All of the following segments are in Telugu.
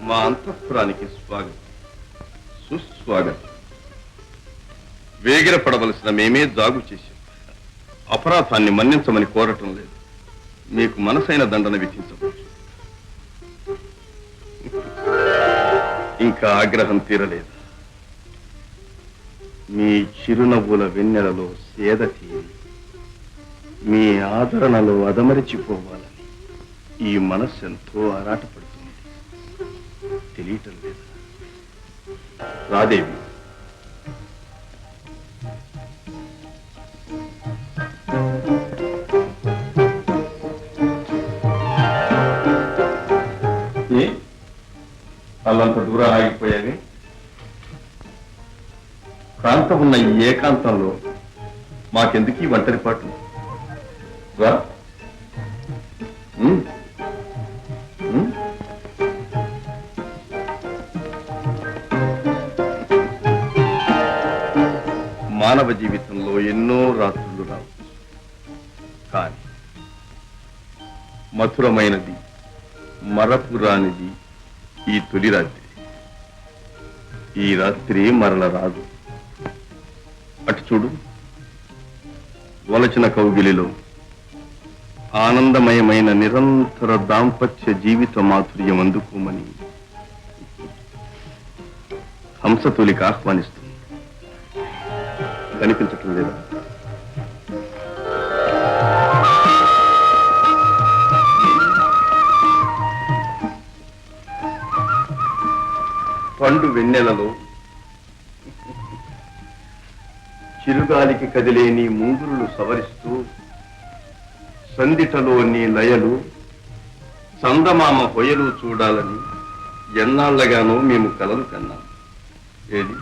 మా అంతఃపురానికి స్వాగతం, సుస్వాగతం. వేగిరపడవలసిన మేమే జాగు చేశాం. అపరాధాన్ని మన్నించమని కోరటం లేదు, మీకు మనసైన దండన విధించవచ్చు. ఇంకా ఆగ్రహం తీరలేదు. మీ చిరునవ్వుల వెన్నెలలో సేద తీరి మీ ఆదరణలో అదమరిచిపోవాలని ఈ మనస్సు ఎంతో ఆరాటపడుతుంది. తెలియటం లేదా రాదేవి? అల్లంత దూరం ఆగిపోయావి. ప్రాంతం ఉన్న ఈ ఏకాంతంలో మాకెందుకు ఈ ఒంటరి పాటు? రా. మానవ జీవితంలో ఎన్నో రాత్రులు రావచ్చు, కానీ మధురమైనది మరపురానిది ఈ తొలి రాత్రి. ఈ రాత్రి మరల రాదు. అటు చూడు, వలచిన కౌగిలిలో ఆనందమయమైన నిరంతర దాంపత్య జీవిత మాధుర్యం అందుకోమని హంసతొలికి ఆహ్వానిస్తుంది. కనిపించటం లేదా? పండు వెన్నెలలో చిరుగాలికి కదిలే నీ ముంగురులు సవరిస్తూ, సందిటలో నీ లయలు చందమామ హొయలు చూడాలని ఎన్నాళ్లగానో మేము కలలు కన్నాం. ఏది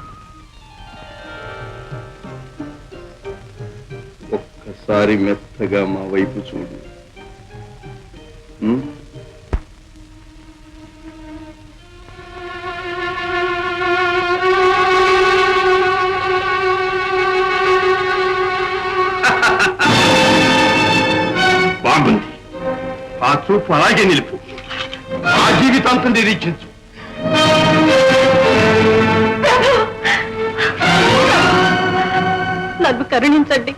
ఒక్కసారి మెత్తగా మా వైపు చూడు. బాగుంది. ఆ చూపు అలాగే నిలుపు. ఆ జీవితాంతం నిరీక్షించు. నన్ను కరుణించండి.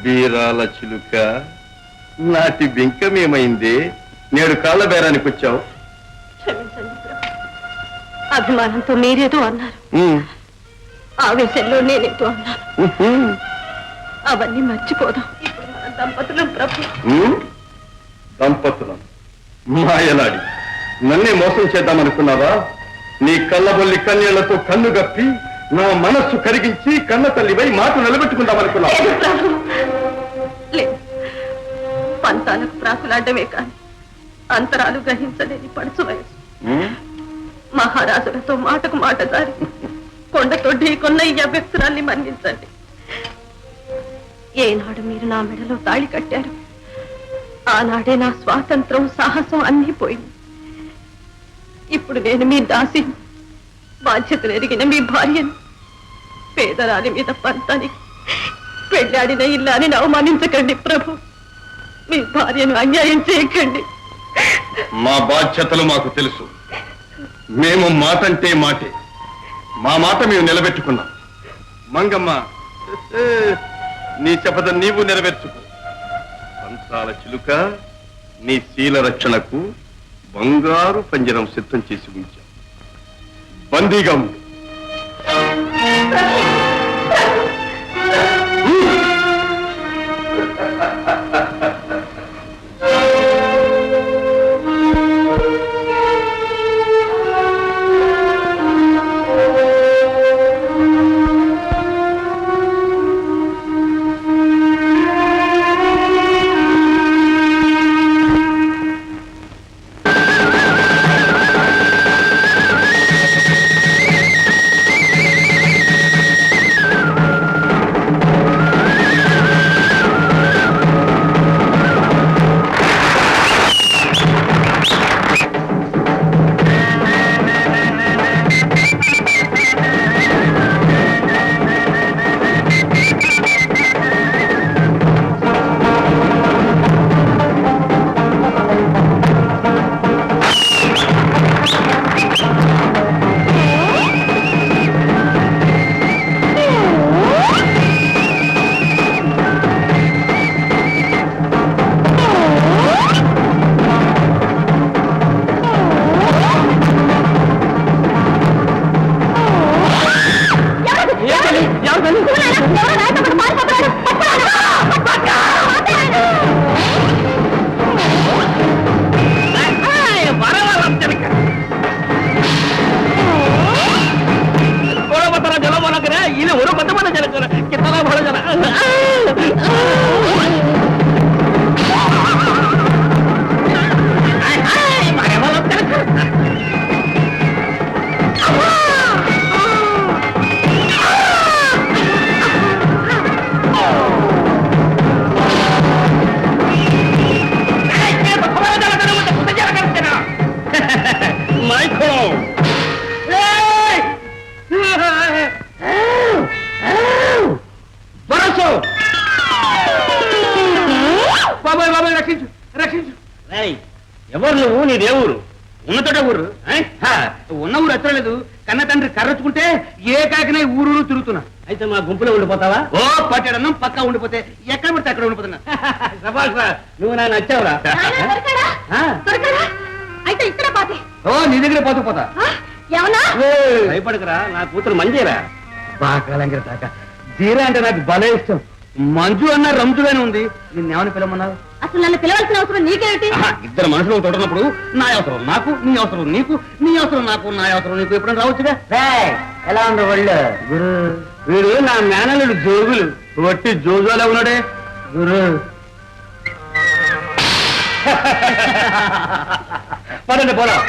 బీరాల చిలుక, నాటి బింకమేమైందే? నేడు కాళ్ళ బేరానికి వచ్చావు. క్షమించండి ప్రభు. అభిమానంతో మీరేదో అన్నారు, ఆవేశంలో నేనేదో అన్నాను. అవన్నీ మర్చిపోదాం. ఇప్పుడు మన దంపతులం ప్రభు. దంపతులం మాయలాడి నన్నే మోసం చేద్దామనుకున్నావా? నీ కళ్ళబొల్లి కన్నీళ్లతో కన్ను గప్పి నా మనస్సు కరిగించి కన్న తల్లివై మాట నిలబెట్టుకుందామనుకున్నావా? లేదు, పంతాలకు ప్రాకులాడమే కాని అంతరాలు గ్రహించలేని పడుచు వయసు. మహారాజులతో మాటకు మాట జారి కొండతో ఢీకొన్న ఈ అభ్యక్తురాల్ని మన్నించండి. ఏనాడు మీరు నా మెడలో తాళి కట్టారు, ఆనాడే నా స్వాతంత్రం సాహసం అన్నీ పోయింది. ఇప్పుడు నేను మీ దాసి, బాధ్యతలు ఎరిగిన మీ భార్యను. పేదరాలి మీద పంతానికి పెళ్ళాడిన ఇల్లాని అవమానించకండి ప్రభు. మీ భార్యను అన్యాయం చేయకండి. మా బాధ్యతలు మాకు తెలుసు. మేము మాటంటే మాటే. మా మాట మేము నిలబెట్టుకున్నాం. మంగమ్మ, నీ శపథం నీవు నెరవేర్చుకో. పంచాల చిలుక, నీ శీల రక్షణకు బంగారు పంజరం సిద్ధం చేసి ఉంచాం. బందీగా ఉండు. నాయకుడు వరసు బాబాయ్ బాబాయ్ రక్షించు రక్షించు. ఎవరు నువ్వు నీ దేవురు ఉన్నతోట ఊరు ఉన్న ఊరు ఎత్తలేదు కన్న తండ్రి కర్రొచ్చుకుంటే ఏ కాకనే ఊరు తిరుగుతున్నా. అయితే మా గుంపులో ఉండిపోతావా? ఓ పట్టడన్నం పక్కా ఉండిపోతే ఎక్కడ పడితే అక్కడ ఉండిపోతున్నా. నువ్వు నాకు నచ్చావురా. అయితే ఇక్కడ పాతే. ఓ నీ దగ్గర పోతా ఏమన్నా భయపడకరా, నా కూతురు మంజీరా. బాగా దాకా జీరా అంటే నాకు భలే ఇష్టం. మంజు అన్న రంజుగానే ఉంది. నిన్నేమని పిలవమన్నావు? అసలు నన్ను పిలవాల్సిన అవసరం నీకేమిటి? ఇద్దరు మనుషులు తోడున్నప్పుడు నా అవసరం నాకు, నీ అవసరం నీకు, నీ అవసరం నాకు, నా అవసరం నీకు ఎప్పుడైనా రావచ్చుగా. ఎలా ఉంది వాళ్ళు? గురు వీడు నా మేనలుడు జోగులు వట్టి జోజోలా ఉన్నాడే గురు. పదండి పోదాం.